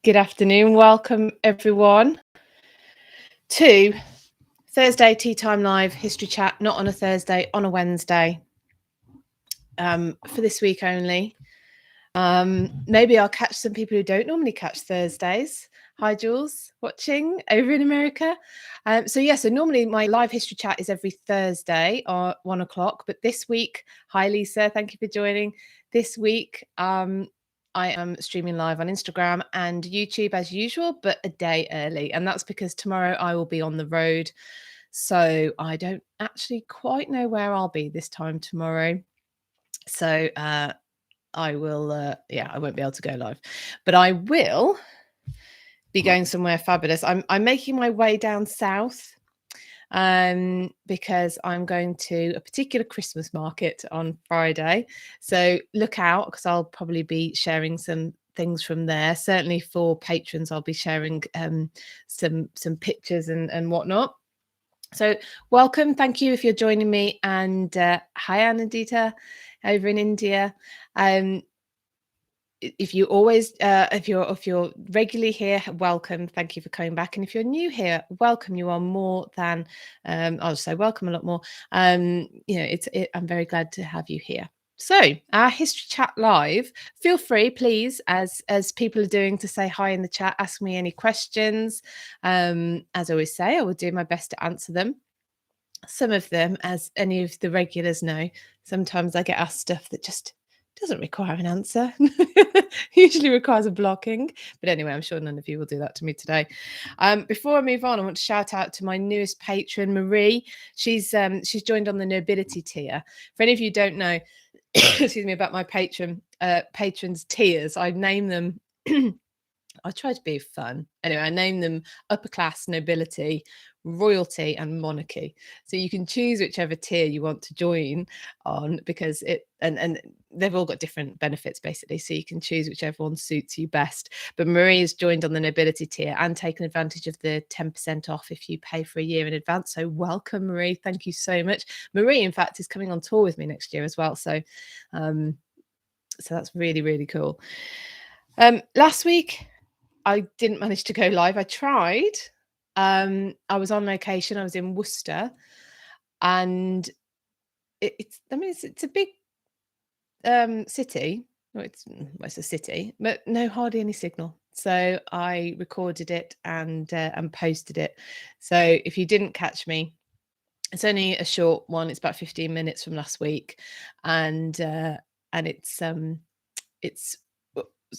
Good afternoon. Welcome, everyone, to Thursday Tea Time Live History Chat, not on a Thursday, on a Wednesday, for this week only. Maybe I'll catch some people who don't normally catch Thursdays. Hi, Jules, watching over in America. So normally my live history chat is every Thursday or 1 o'clock. But this week, hi, Lisa, thank you for joining. This week, I am streaming live on Instagram and YouTube as usual, but a day early. And that's because tomorrow I will be on the road. So I don't actually quite know where I'll be this time tomorrow. So I will, I won't be able to go live, but I will be going somewhere fabulous. I'm making my way down south because I'm going to a particular Christmas market on Friday. So look out, because I'll probably be sharing some things from there. Certainly for patrons, I'll be sharing some pictures and whatnot. So welcome. Thank you if you're joining me. And hi, Anandita over in India. If you always if you're regularly here, welcome, thank you for coming back. And if you're new here, welcome. You are more than I'll say welcome a lot more. I'm very glad to have you here. So our history chat live, feel free, please, as people are doing, to say hi in the chat, ask me any questions. As I always say, I will do my best to answer them. Some of them, as any of the regulars know, sometimes I get asked stuff that just doesn't require an answer. Usually requires a blocking. But anyway, I'm sure none of you will do that to me today. Before I move on, I want to shout out to my newest patron, Marie. She's joined on the nobility tier. For any of you who don't know, excuse me, about my patrons tiers, I name them I try to be fun. Anyway, I name them upper class, nobility, royalty, and monarchy. So you can choose whichever tier you want to join on, because and they've all got different benefits basically. So you can choose whichever one suits you best. But Marie has joined on the nobility tier and taken advantage of the 10% off if you pay for a year in advance. So welcome, Marie. Thank you so much. Marie, in fact, is coming on tour with me next year as well. So that's really, really cool. Last week, I didn't manage to go live. I tried. I was on location. I was in Worcester, and it's a big city. Well, it's a city, but hardly any signal. So I recorded it and posted it. So if you didn't catch me, it's only a short one. It's about 15 minutes from last week, and it's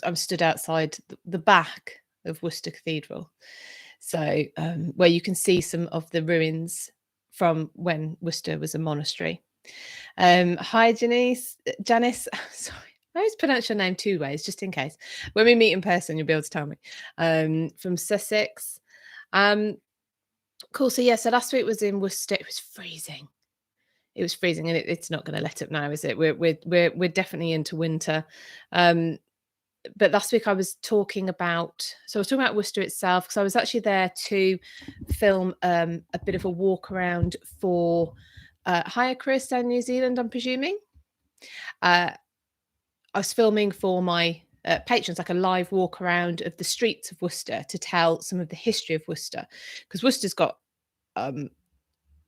I'm stood outside the back of Worcester Cathedral, so where you can see some of the ruins from when Worcester was a monastery. Hi, Janice. Sorry, I always pronounce your name two ways, just in case. When we meet in person, you'll be able to tell me. From Sussex. Cool. So so last week was in Worcester. It was freezing. It was freezing, and it's not going to let up now, is it? We're definitely into winter. But last week I was talking about Worcester itself, because I was actually there to film a bit of a walk around for Hiya Chris down New Zealand, I'm presuming. I was filming for my patrons, like a live walk around of the streets of Worcester, to tell some of the history of Worcester, because Worcester's got a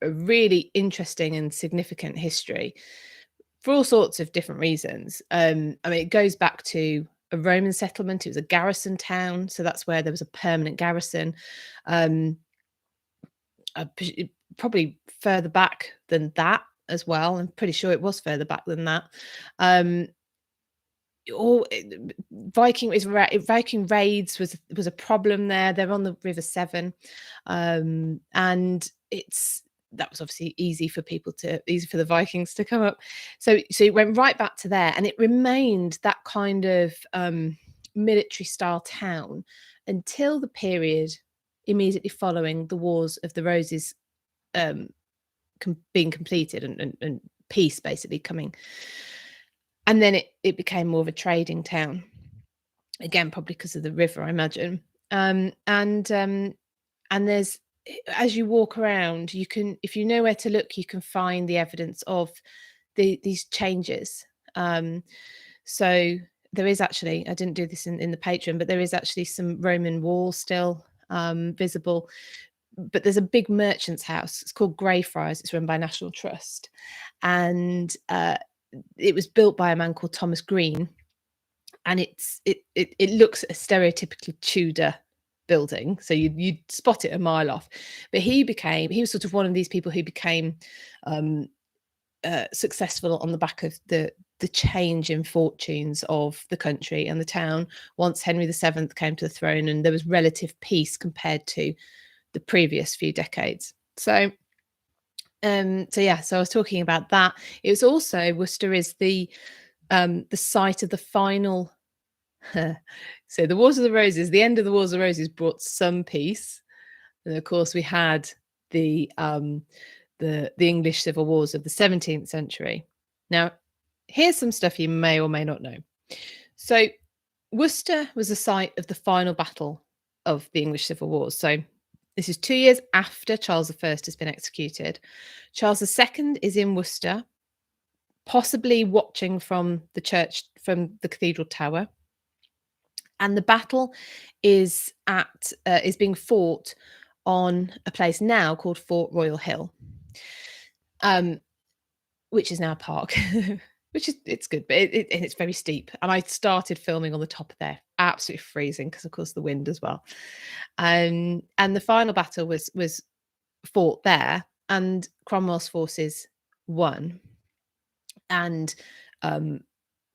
really interesting and significant history for all sorts of different reasons. It goes back to a Roman settlement. It was a garrison town, so that's where there was a permanent garrison. Probably further back than that as well. I'm pretty sure it was further back than that. Viking Raids was a problem there. They're on the River Severn, and that was obviously easy for the Vikings to come up. So it went right back to there, and it remained that kind of military style town until the period immediately following the Wars of the Roses being completed and peace basically coming. And then it became more of a trading town, again probably because of the river, I imagine. And there's, as you walk around, you can, if you know where to look, you can find the evidence of these changes. So there is actually, I didn't do this in the Patron, but there is actually some Roman walls still visible. But there's a big merchant's house. It's called Greyfriars. It's run by National Trust, and it was built by a man called Thomas Green, and it looks a stereotypically Tudor building, so you'd spot it a mile off. But he was sort of one of these people who became successful on the back of the change in fortunes of the country and the town once Henry VII came to the throne, and there was relative peace compared to the previous few decades. So I was talking about that. It was also, Worcester is the site of the final so the Wars of the Roses, the end of the Wars of the Roses brought some peace, and of course we had the English civil wars of the 17th century. Now, here's some stuff you may or may not know. So Worcester was the site of the final battle of the English civil wars. So this is 2 years after Charles I has been executed. Charles II is in Worcester, possibly watching from the church, from the cathedral tower. And the battle is being fought on a place now called Fort Royal Hill, which is now a park, it's good, but it's very steep. And I started filming on the top of there, absolutely freezing because, of course, the wind as well. And the final battle was fought there, and Cromwell's forces won, and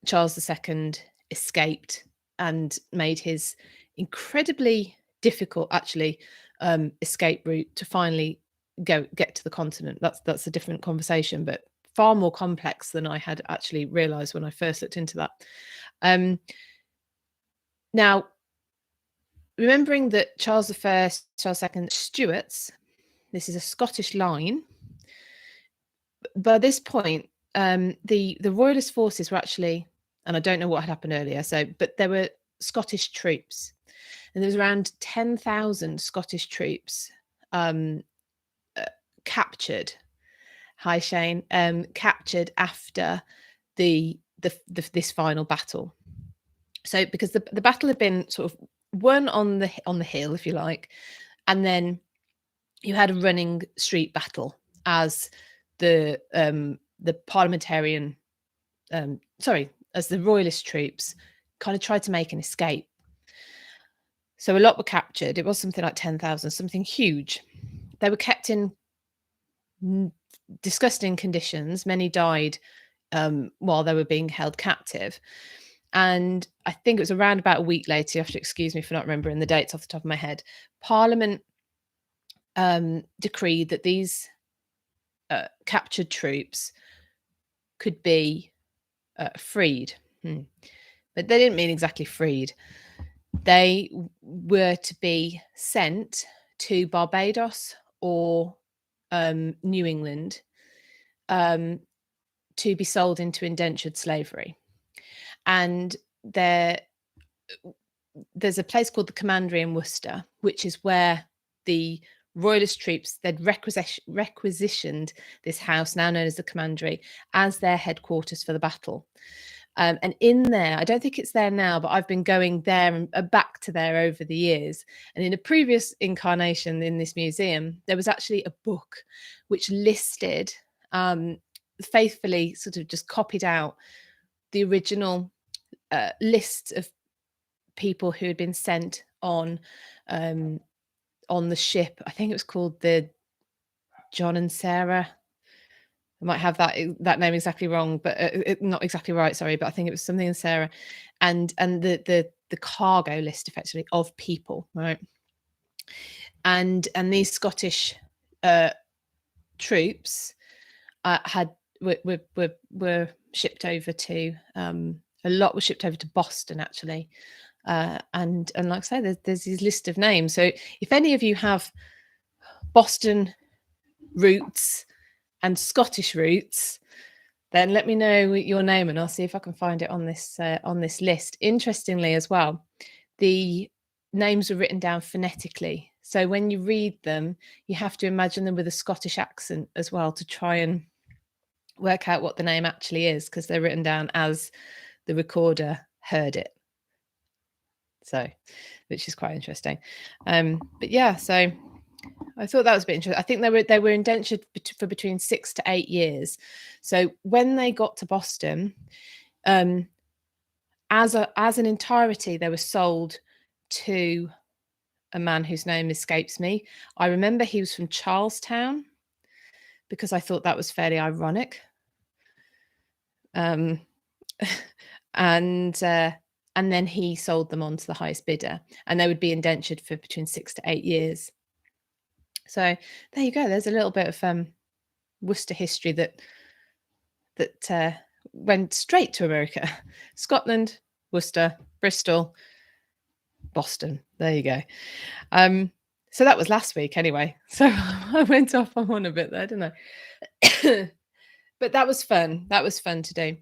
Charles II escaped and made his incredibly difficult, actually, escape route to finally get to the continent. That's a different conversation, but far more complex than I had actually realised when I first looked into that. Now, remembering that Charles I, Charles II, Stuarts, this is a Scottish line. By this point, the royalist forces were actually, and I don't know what had happened earlier, but there were Scottish troops, and there was around 10,000 Scottish troops captured. Hi, Shane. Captured after this final battle. So because the battle had been sort of won on the hill, if you like, and then you had a running street battle as the parliamentarian, as the royalist troops kind of tried to make an escape. So a lot were captured. It was something like 10,000, something huge. They were kept in disgusting conditions. Many died while they were being held captive. And I think it was around about a week later, you have to excuse me for not remembering the dates off the top of my head, Parliament decreed that these captured troops could be freed. But they didn't mean exactly freed. They were to be sent to Barbados or New England to be sold into indentured slavery. And there's a place called the Commandery in Worcester, which is where the royalist troops, they'd requisitioned this house, now known as the Commandery, as their headquarters for the battle. And in there, I don't think it's there now, but I've been going there and back to there over the years. And in a previous incarnation in this museum, there was actually a book which listed, faithfully sort of just copied out the original list of people who had been sent on the ship. I think it was called the John and Sarah. I might have that name exactly wrong, but not exactly right. Sorry, but I think it was something in Sarah, and the cargo list effectively of people, right? And these Scottish troops were shipped over to a lot was shipped over to Boston actually, and like I say, there's this list of names. So if any of you have Boston roots and Scottish roots, then let me know your name and I'll see if I can find it on this list. Interestingly as well, the names are written down phonetically. So when you read them, you have to imagine them with a Scottish accent as well to try and work out what the name actually is, because they're written down as the recorder heard it. So, which is quite interesting. But yeah, so I thought that was a bit interesting. I think they were indentured for between 6 to 8 years. So when they got to Boston, as an entirety, they were sold to a man whose name escapes me. I remember he was from Charlestown because I thought that was fairly ironic. And then he sold them on to the highest bidder, and they would be indentured for between 6 to 8 years. So there you go. There's a little bit of Worcester history that went straight to America. Scotland, Worcester, Bristol, Boston. There you go. So that was last week anyway. So I went off on one a bit there, didn't I? But that was fun. That was fun to do.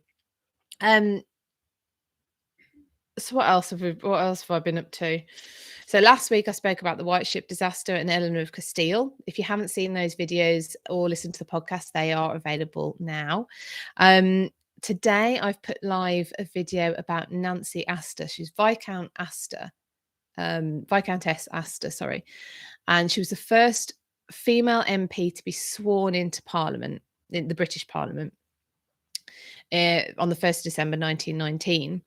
So what else have I been up to? So last week I spoke about the White Ship disaster and Eleanor of Castile. If you haven't seen those videos or listened to the podcast, they are available now. Today I've put live a video about Nancy Astor. She's Viscountess Astor, sorry. And she was the first female MP to be sworn into Parliament, in the British Parliament, on the 1st of December 1919.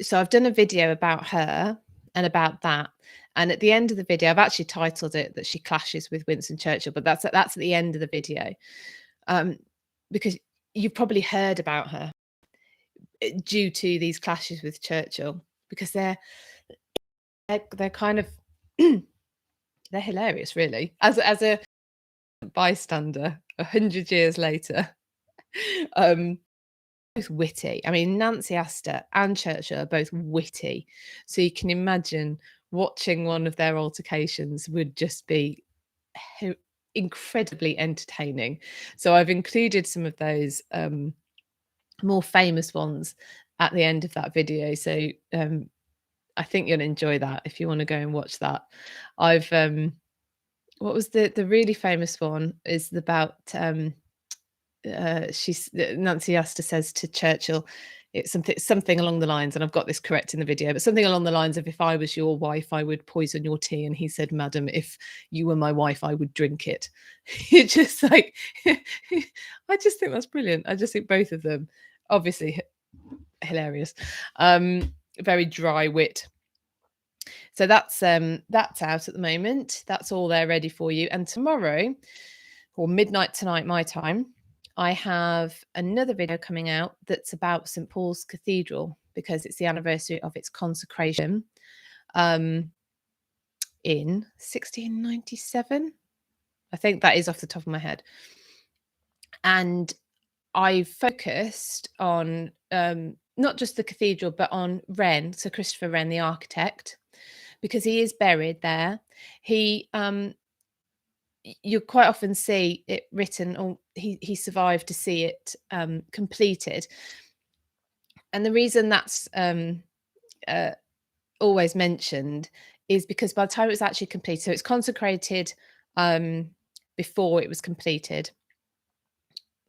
So I've done a video about her and about that. And at the end of the video, I've actually titled it that she clashes with Winston Churchill, but that's at the end of the video. Because you've probably heard about her due to these clashes with Churchill, because they're kind of they're hilarious, really. As a bystander 100 years later, both witty. I mean, Nancy Astor and Churchill are both witty, so you can imagine watching one of their altercations would just be incredibly entertaining. So I've included some of those more famous ones at the end of that video. So I think you'll enjoy that if you want to go and watch that. I've what was the really famous one is about Nancy Astor says to Churchill, it's something along the lines, and I've got this correct in the video, but something along the lines of, if I was your wife, I would poison your tea. And he said, madam, if you were my wife, I would drink it. It's just like, I just think that's brilliant. I just think both of them, obviously hilarious, very dry wit. So that's out at the moment. That's all there ready for you. And tomorrow, or midnight tonight my time, I have another video coming out that's about St Paul's Cathedral, because it's the anniversary of its consecration in 1697. I think that is off the top of my head. And I focused on not just the cathedral, but on Wren, Sir Christopher Wren, the architect, because he is buried there. He you quite often see it written, or he survived to see it completed. And the reason that's always mentioned is because by the time it was actually completed, so it's consecrated before it was completed.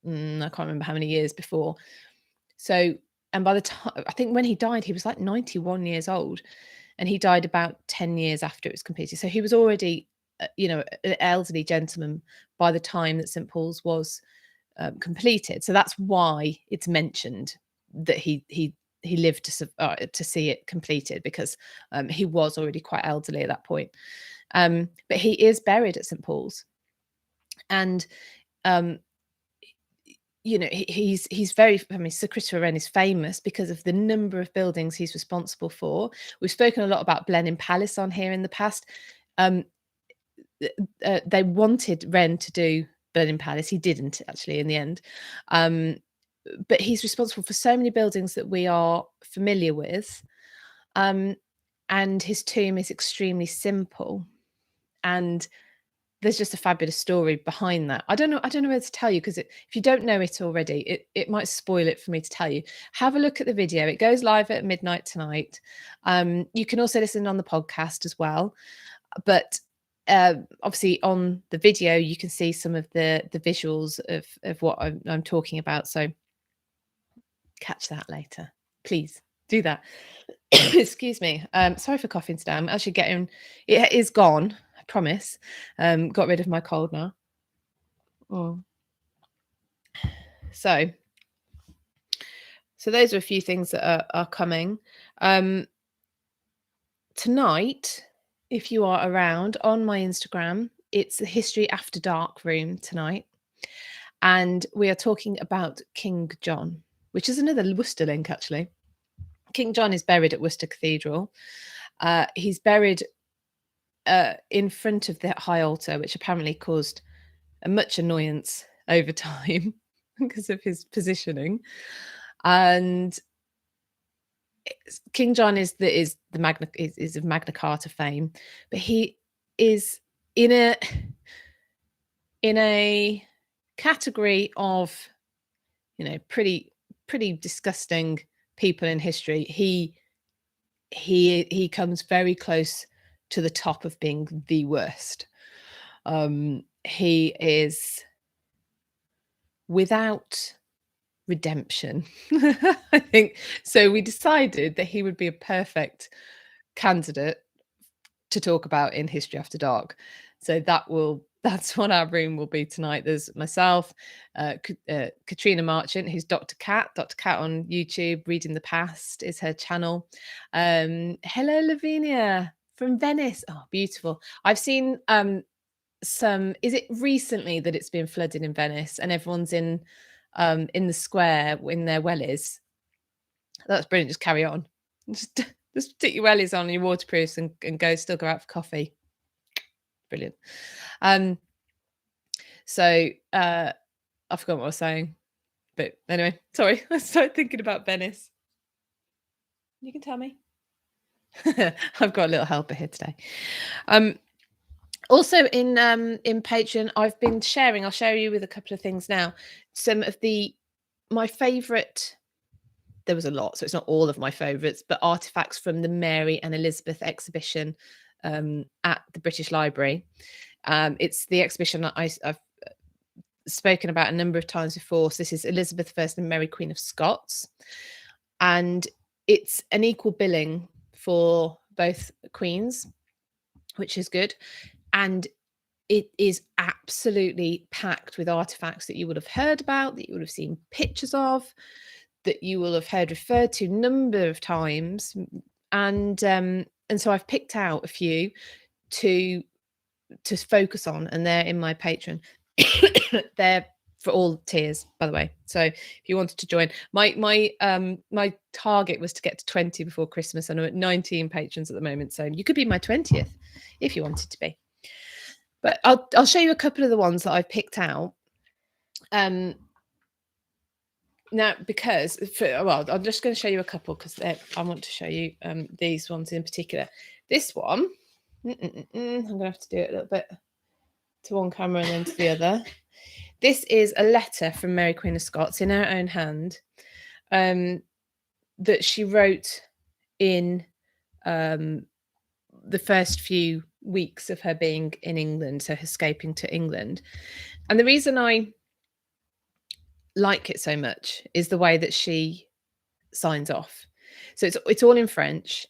I can't remember how many years before. So, and by the time, I think when he died, he was like 91 years old, and he died about 10 years after it was completed. So he was already, an elderly gentleman by the time that St Paul's was completed. So that's why it's mentioned that he lived to see it completed, because he was already quite elderly at that point. But he is buried at St Paul's, and he's very, I mean, Sir Christopher Wren is famous because of the number of buildings he's responsible for. We've spoken a lot about Blenheim Palace on here in the past. They wanted Wren to do Blenheim Palace. He didn't actually in the end. But he's responsible for so many buildings that we are familiar with. And his tomb is extremely simple. And there's just a fabulous story behind that. I don't know where to tell you, because if you don't know it already, it might spoil it for me to tell you. Have a look at the video. It goes live at midnight tonight. You can also listen on the podcast as well. But obviously on the video, you can see some of the visuals of what I'm talking about. So catch that later. please do that. Excuse me. Sorry for coughing today. I'm actually getting, it is gone, I promise. Got rid of my cold now. So those are a few things that are coming. Tonight, if you are around on my Instagram, it's the History After Dark room tonight. And we are talking about King John, which is another Worcester link, actually. King John is buried at Worcester Cathedral. He's buried in front of the high altar, which apparently caused much annoyance over time because of his positioning. And King John is of Magna Carta fame, but he is in a category of, you know, pretty disgusting people in history. He comes very close to the top of being the worst. He is without redemption. I think so. We decided that he would be a perfect candidate to talk about in History After Dark. So that's what our room will be tonight. There's myself, Katrina Marchant, who's Dr. Cat on YouTube. Reading the Past is her channel. Hello, Lavinia from Venice. Oh, beautiful. I've seen is it recently that it's been flooded in Venice and everyone's in the square in their wellies? That's brilliant. Just carry on. Just stick your wellies on, your waterproofs, and still go out for coffee. Brilliant. So I forgot what I was saying, but anyway, sorry. I started thinking about Venice. You can tell me. I've got a little helper here today. Also in Patreon, I've been sharing. I'll share you with a couple of things now. Some of my favourite. There was a lot, so it's not all of my favourites, but artifacts from the Mary and Elizabeth exhibition at the British Library. It's the exhibition that I've spoken about a number of times before. So this is Elizabeth I and Mary Queen of Scots, and it's an equal billing for both queens, which is good. And it is absolutely packed with artifacts that you would have heard about, that you would have seen pictures of, that you will have heard referred to a number of times. And so I've picked out a few to focus on, and they're in my Patreon. They're for all tiers, by the way. So if you wanted to join, my target was to get to 20 before Christmas, and I'm at 19 patrons at the moment. So you could be my 20th if you wanted to be. But I'll show you a couple of the ones that I've picked out. Now, because I'm just going to show you a couple because I want to show you these ones in particular. This one, I'm going to have to do it a little bit to one camera and then to the other. This is a letter from Mary Queen of Scots in her own hand that she wrote in the first few weeks of her being in England, so escaping to England. And the reason I like it so much is the way that she signs off. So it's all in French,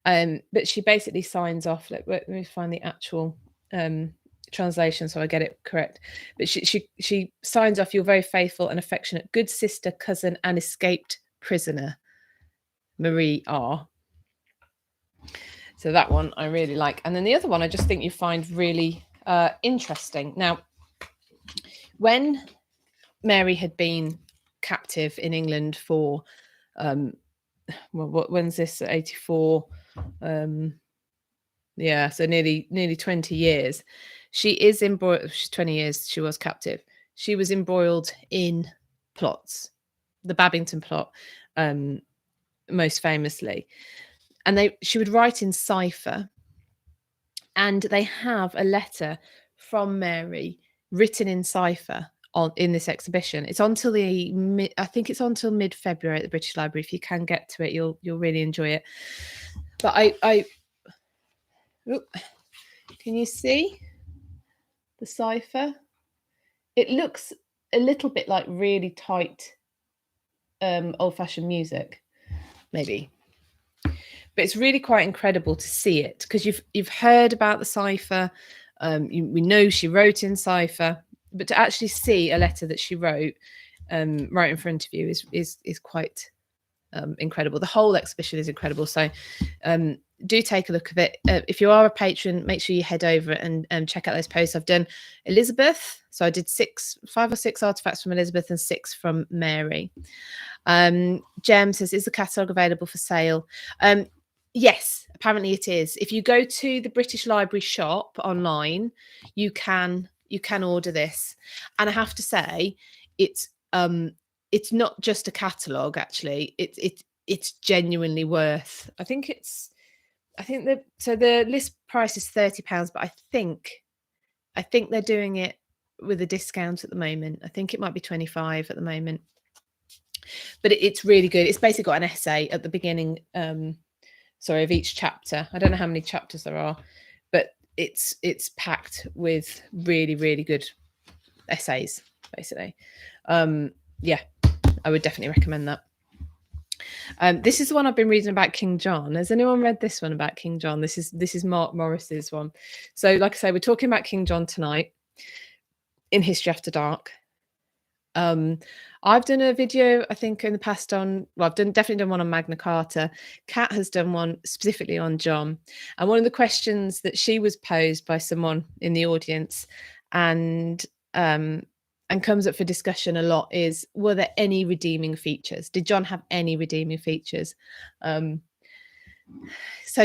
but she basically signs off. Let me find the actual translation so I get it correct. But she signs off, "You're very faithful and affectionate good sister, cousin, and escaped prisoner, Marie R." So that one I really like. And then the other one I just think you find really interesting. Now, when Mary had been captive in England for when's this? 84. Yeah, so nearly 20 years. She is embroiled. She's 20 years. She was captive. She was embroiled in plots, the Babington plot, most famously. And she would write in cipher, and they have a letter from Mary written in cipher in this exhibition. It's until I think it's until mid-February at the British Library. If you can get to it, you'll really enjoy it. But can you see the cipher? It looks a little bit like really tight old-fashioned music. maybe. But it's really quite incredible to see it, because you've heard about the cipher. We know she wrote in cipher, but to actually see a letter that she wrote right in front of you is quite incredible. The whole exhibition is incredible. So do take a look at it. If you are a patron, make sure you head over and check out those posts. I've done Elizabeth, so I did 5 or 6 artifacts from Elizabeth and 6 from Mary. Jem says, is the catalogue available for sale? Yes, apparently it is. If you go to the British Library shop online, you can order this. And I have to say, it's not just a catalogue, actually. It's genuinely worth. I think the list price is £30, but I think they're doing it with a discount at the moment. I think it might be 25 at the moment. But it's really good. It's basically got an essay at the beginning of each chapter. I don't know how many chapters there are, but it's packed with really, really good essays, basically. Yeah, I would definitely recommend that. This is the one I've been reading about King John. Has anyone read this one about King John? This is Mark Morris's one. So, like I say, we're talking about King John tonight in History After Dark. I've done a video, I think, in the past on, well, I've definitely done one on Magna Carta. Kat has done one specifically on John. And one of the questions that she was posed by someone in the audience and comes up for discussion a lot is, were there any redeeming features? Did John have any redeeming features? So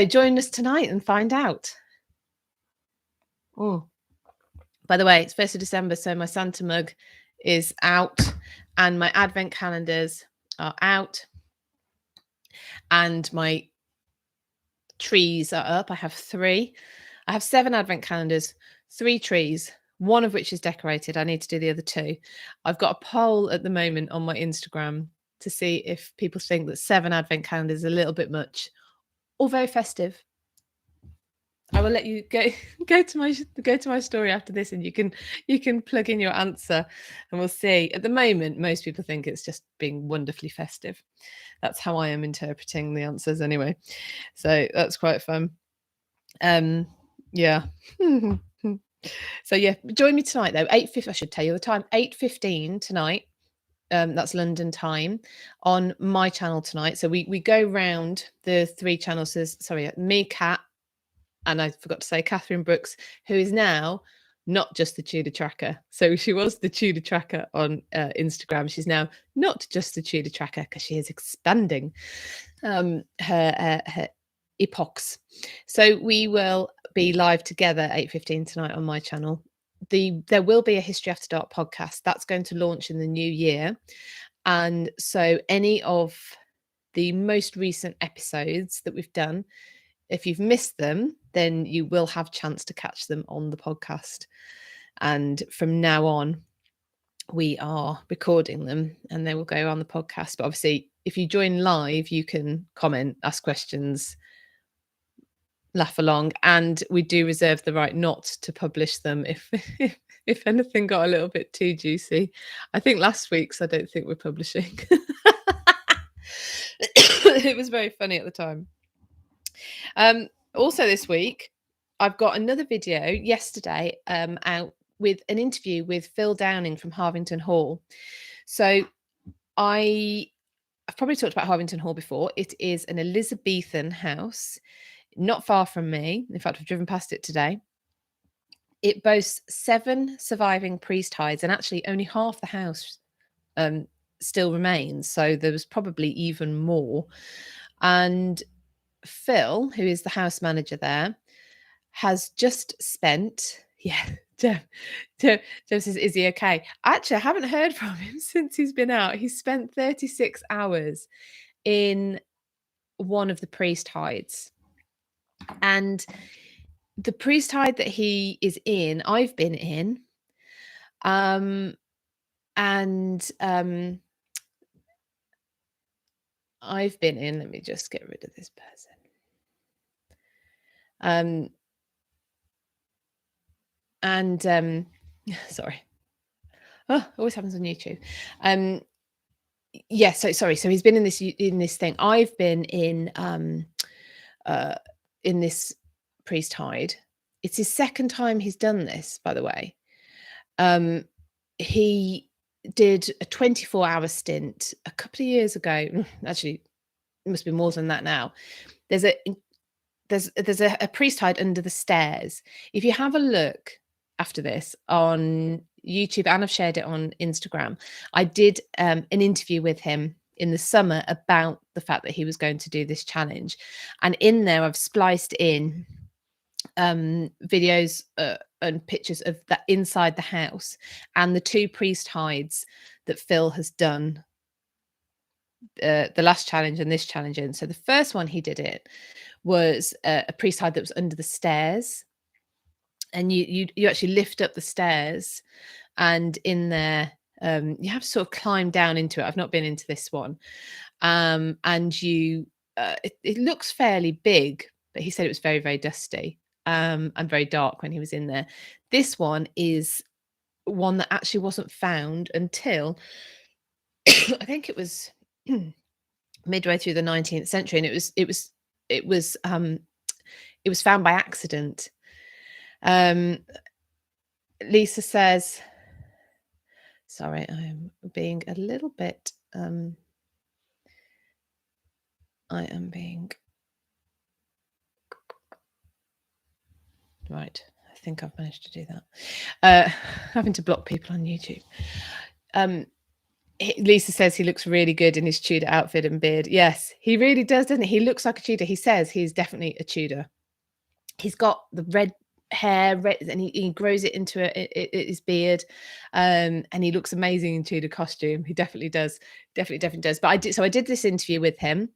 join us tonight and find out. Oh, by the way, it's 1st of December, so my Santa mug is out and my advent calendars are out and my trees are up. I have 3. I have 7 advent calendars, 3 trees, one of which is decorated. I need to do the other 2. I've got a poll at the moment on my Instagram to see if people think that 7 advent calendars is a little bit much or very festive. I will let you go to my story after this, and you can plug in your answer, and we'll see. At the moment, most people think it's just being wonderfully festive. That's how I am interpreting the answers, anyway. So that's quite fun. Yeah. So yeah, join me tonight though. 8:50. I should tell you the time. 8:15 tonight. That's London time on my channel tonight. So we go round the 3 channels. Sorry, me, Kat. And I forgot to say Catherine Brooks, who is now not just the Tudor Tracker. So she was the Tudor Tracker on Instagram. She's now not just the Tudor Tracker, because she is expanding her epochs. So we will be live together 8:15 tonight on my channel. There will be a History After Dark podcast that's going to launch in the new year. And so any of the most recent episodes that we've done, if you've missed them, then you will have chance to catch them on the podcast. And from now on, we are recording them and they will go on the podcast. But obviously, if you join live, you can comment, ask questions, laugh along, and we do reserve the right not to publish them if anything got a little bit too juicy. I think last week's, I don't think we're publishing. It was very funny at the time. Also this week, I've got another video yesterday out with an interview with Phil Downing from Harvington Hall. So I've probably talked about Harvington Hall before. It is an Elizabethan house, not far from me. In fact, I've driven past it today. It boasts 7 surviving priest hides, and actually only half the house still remains. So there was probably even more. And Phil, who is the house manager there, has just spent, Jeff says, is he okay? Actually, I haven't heard from him since he's been out. He spent 36 hours in one of the priest hides. And the priest hide that he is in, I've been in. I've been in, let me just get rid of this person. Sorry. Oh, always happens on YouTube. Yes. So sorry. So he's been in this thing. I've been uh, in this priest hide. It's his second time he's done this, by the way. He did a 24-hour stint a couple of years ago. Actually, it must be more than that now. There's a priest hide under the stairs. If you have a look after this on YouTube, and I've shared it on Instagram, I did an interview with him in the summer about the fact that he was going to do this challenge, and in there I've spliced in videos and pictures of that inside the house and the two priest hides that Phil has done, the last challenge and this challenge in. So the first one he did it was a priest hide that was under the stairs, and you actually lift up the stairs, and in there you have to sort of climb down into it. I've not been into this one, and it looks fairly big, but he said it was very, very dusty and very dark when he was in there. This one is one that actually wasn't found until I think it was midway through the 19th century, and it was found by accident. Lisa says, sorry, I'm being a little bit I am being right. I think I've managed to do that. Having to block people on YouTube. Lisa says he looks really good in his Tudor outfit and beard. Yes, he really does, doesn't he? He looks like a Tudor. He says he's definitely a Tudor. He's got the red hair, and he grows it into his beard, and he looks amazing in Tudor costume. He definitely does. Definitely does. But I did this interview with him,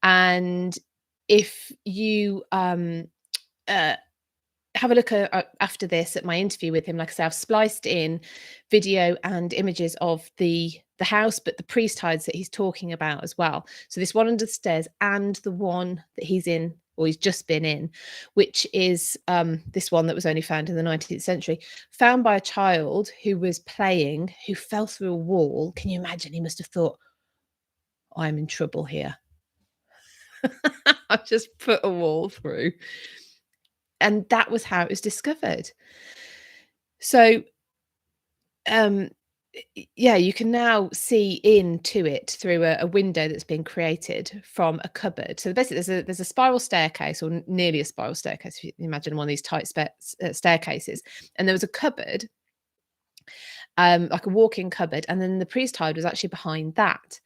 and if you have a look after this at my interview with him, like I say, I've spliced in video and images of the house, but the priest hides that he's talking about as well. So this one under the stairs and the one that he's in, or he's just been in, which is this one that was only found in the 19th century, found by a child who was playing, who fell through a wall. Can you imagine? He must have thought, I'm in trouble here. I've just put a wall through. And that was how it was discovered. So yeah, you can now see into it through a window that's been created from a cupboard. So basically there's a spiral staircase, or nearly a spiral staircase, if you imagine one of these tight staircases, and there was a cupboard, like a walk-in cupboard, and then the priest hide was actually behind that,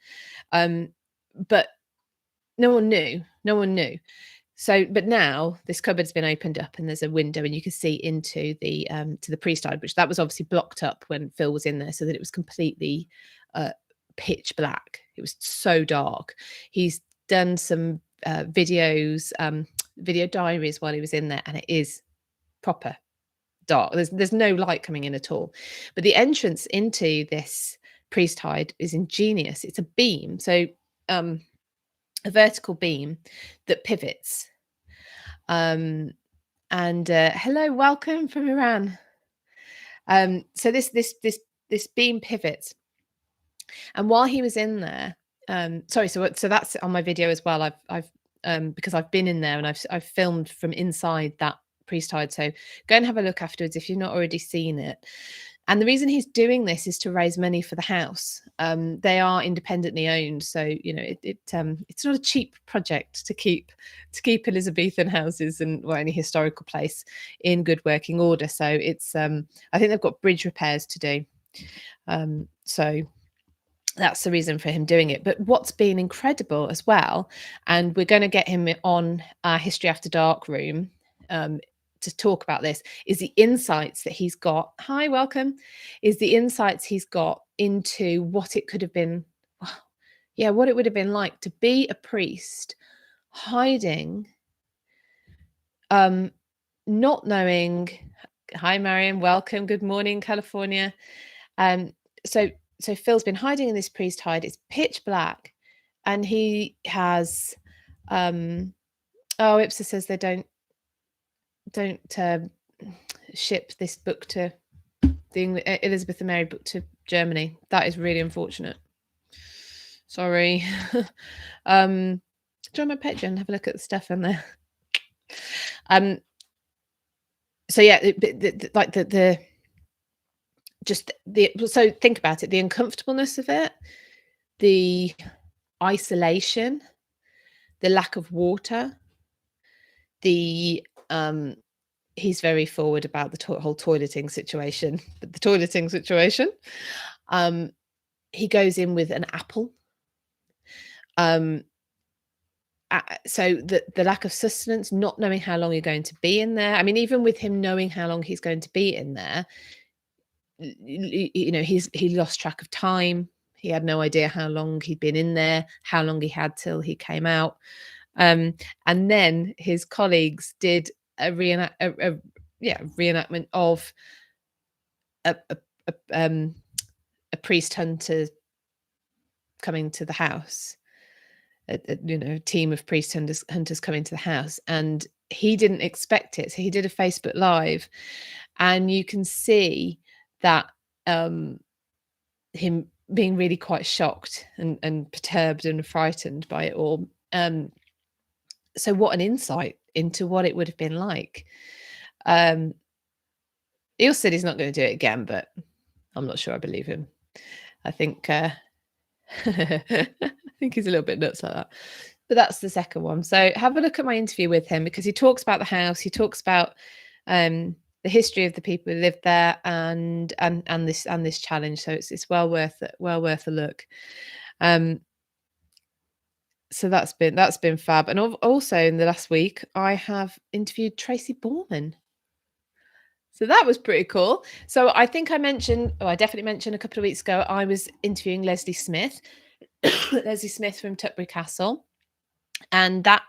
but no one knew. So, but now this cupboard's been opened up and there's a window and you can see into the to the priest side, which that was obviously blocked up when Phil was in there, so that it was completely pitch black. It was so dark. He's done some videos, video diaries while he was in there, and it is proper dark. There's no light coming in at all. But the entrance into this priest hide is ingenious. It's a beam. So a vertical beam that pivots. And hello, welcome from Iran. So this beam pivots, and while he was in there, sorry, so that's on my video as well. I've because I've been in there and I've filmed from inside that priest hide. So go and have a look afterwards if you've not already seen it. And the reason he's doing this is to raise money for the house. They are independently owned, so you know it's not a cheap project to keep Elizabethan houses and any historical place in good working order. So it's I think they've got bridge repairs to do. So that's the reason for him doing it. But what's been incredible as well, and we're going to get him on our History After Dark room to talk about this, is the insights that he's got. Hi, welcome. Is the insights he's got into what it could have been, yeah, what it would have been like to be a priest hiding, not knowing. Hi, Mariam, welcome. Good morning, California. So Phil's been hiding in this priest hide. It's pitch black, and he has Ipsa says they don't ship this book to the Elizabeth and Mary book to Germany. That is really unfortunate. Sorry. Join my Patreon, have a look at the stuff in there. So yeah, like so think about it, the uncomfortableness of it, the isolation, the lack of water, the he's very forward about the whole toileting situation. But the toileting situation, he goes in with an apple. So the lack of sustenance, not knowing how long you're going to be in there. I mean, even with him knowing how long he's going to be in there, you know, he lost track of time. He had no idea how long he'd been in there, how long he had till he came out. And then his colleagues did a reenactment of a priest hunter coming to the house. A team of priest hunters coming to the house, and he didn't expect it, so he did a Facebook Live, and you can see that him being really quite shocked and perturbed and frightened by it all. So what an insight into what it would have been like. He said he's not going to do it again, but I'm not sure I believe him. I think I think he's a little bit nuts like that. But that's the second one. So have a look at my interview with him, because he talks about the house. He talks about the history of the people who lived there and this challenge. So it's well worth a look. So that's been fab. And also in the last week, I have interviewed Tracy Borman. So that was pretty cool. So I think I definitely mentioned a couple of weeks ago, I was interviewing Leslie Smith, Leslie Smith from Tutbury Castle. And that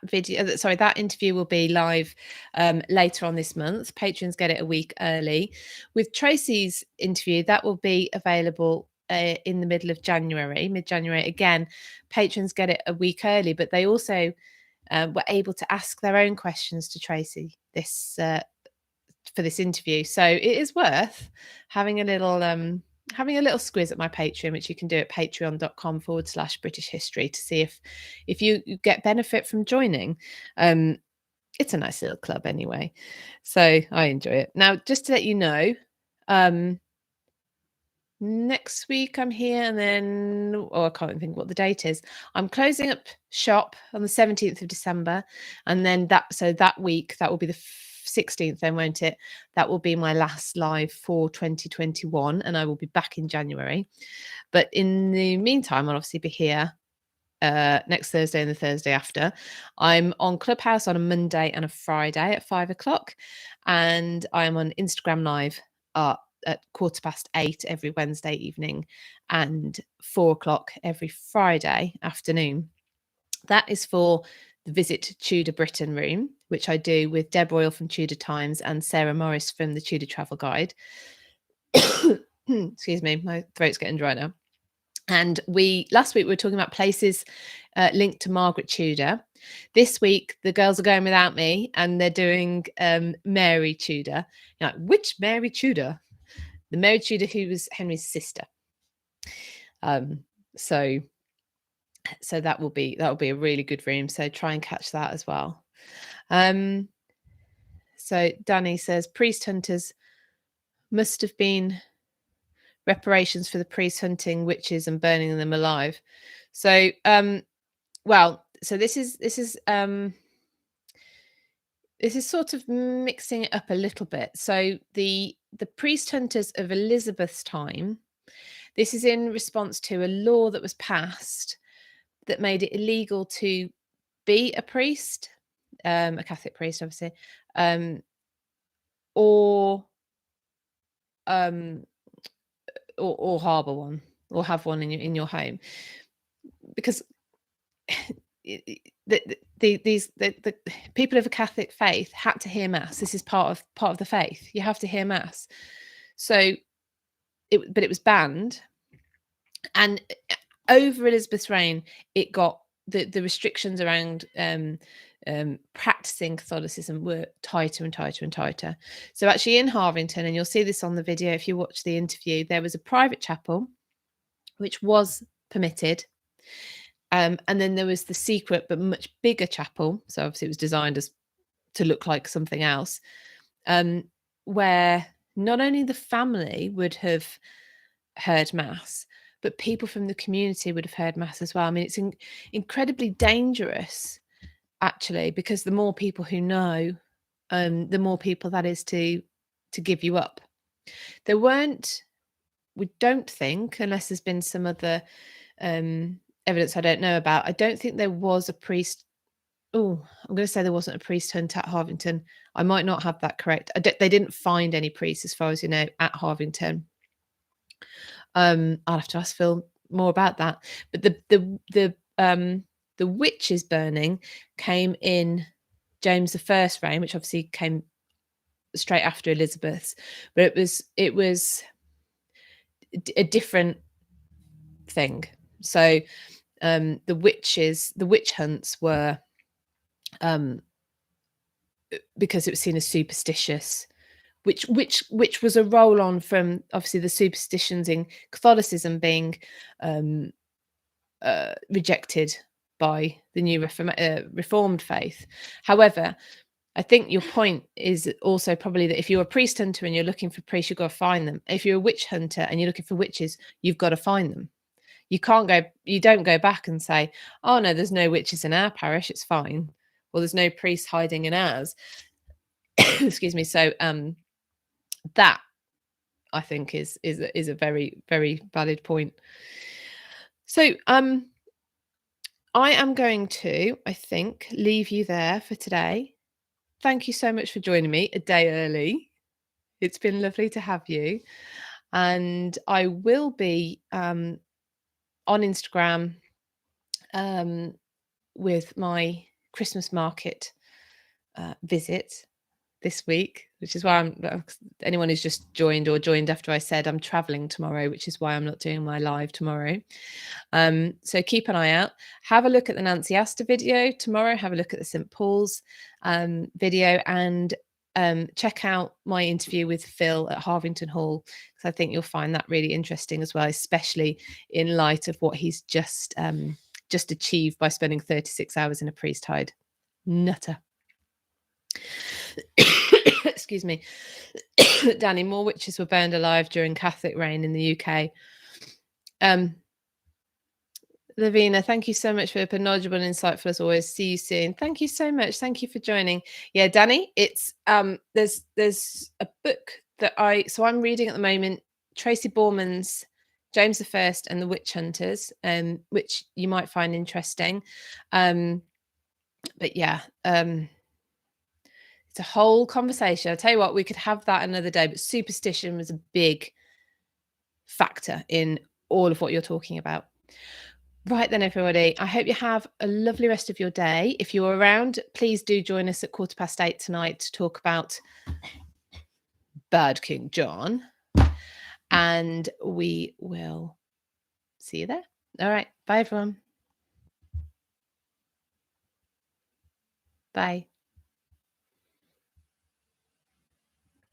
interview will be live later on this month. Patrons get it a week early. With Tracy's interview, that will be available in the middle of January, mid-January. Again, patrons get it a week early, but they also were able to ask their own questions to Tracy for this interview. So it is worth having a little squiz at my Patreon, which you can do at patreon.com/British history to see if you get benefit from joining. It's a nice little club anyway, so I enjoy it. Now, just to let you know, next week I'm here, and then I can't even think what the date is. I'm closing up shop on the 17th of December, and then that week, that will be the 16th then, won't it? That will be my last live for 2021, and I will be back in January. But in the meantime, I'll obviously be here next Thursday and the Thursday after. I'm on Clubhouse on a Monday and a Friday at 5:00, and I'm on Instagram Live at 8:15 every Wednesday evening and 4:00 every Friday afternoon. That is for the Visit Tudor Britain room, which I do with Deb Royal from Tudor Times and Sarah Morris from the Tudor Travel Guide. Excuse me, my throat's getting dry now. And last week we were talking about places linked to Margaret Tudor. This week the girls are going without me, and they're doing Mary Tudor. Now, which Mary Tudor? The Mary Tudor who was Henry's sister. So that will be a really good room. So try and catch that as well. So Danny says priest hunters must have been reparations for the priests hunting witches and burning them alive. So so this is sort of mixing it up a little bit. So the priest hunters of Elizabeth's time, this is in response to a law that was passed that made it illegal to be a priest, a Catholic priest, obviously, or harbour one, or have one in your home, because the people of a Catholic faith had to hear mass. This is part of the faith. You have to hear mass. So it was banned, and over Elizabeth's reign, it got the restrictions around practicing Catholicism were tighter and tighter and tighter. So actually in Harvington, and you'll see this on the video if you watch the interview, there was a private chapel which was permitted. And then there was the secret but much bigger chapel. So obviously it was designed as to look like something else, where not only the family would have heard mass, but people from the community would have heard mass as well. I mean, it's incredibly dangerous, actually, because the more people who know, the more people that is to give you up. There weren't, we don't think, unless there's been some other evidence I don't know about, I don't think there was a priest. Oh, I'm going to say there wasn't a priest hunt at Harvington. I might not have that correct. They didn't find any priests, as far as you know, at Harvington. I'll have to ask Phil more about that. But the witches burning came in James I's reign, which obviously came straight after Elizabeth's. But it was a different thing. So the witch hunts were because it was seen as superstitious, which was a roll on from obviously the superstitions in Catholicism being rejected by the new Reformed faith. However, I think your point is also probably that if you're a priest hunter and you're looking for priests, you've got to find them. If you're a witch hunter and you're looking for witches, you've got to find them. You don't go back and say, oh no, there's no witches in our parish, it's fine. Well, there's no priests hiding in ours. Excuse me. So that I think is a very, very valid point. So I am going to, I think, leave you there for today. Thank you so much for joining me a day early. It's been lovely to have you. And I will be on Instagram with my Christmas market visit this week, which is why anyone who's just joined or joined after I said I'm traveling tomorrow, which is why I'm not doing my live tomorrow. So keep an eye out. Have a look at the Nancy Astor video tomorrow. Have a look at the St. Paul's video, and check out my interview with Phil at Harvington Hall, because I think you'll find that really interesting as well, especially in light of what he's just achieved by spending 36 hours in a priest hide. Nutter. Excuse me. Danny, more witches were burned alive during Catholic reign in the UK. Lavina, thank you so much, Philippa. Knowledgeable and insightful as always. See you soon. Thank you so much. Thank you for joining. Yeah, Danny, it's there's a book that I'm reading at the moment, Tracy Borman's James I and the Witch Hunters, which you might find interesting. But yeah, it's a whole conversation. I'll tell you what, we could have that another day, but superstition was a big factor in all of what you're talking about. Right then, everybody, I hope you have a lovely rest of your day. If you're around, please do join us at 8:15 tonight to talk about Bad King John. And we will see you there. All right. Bye, everyone. Bye.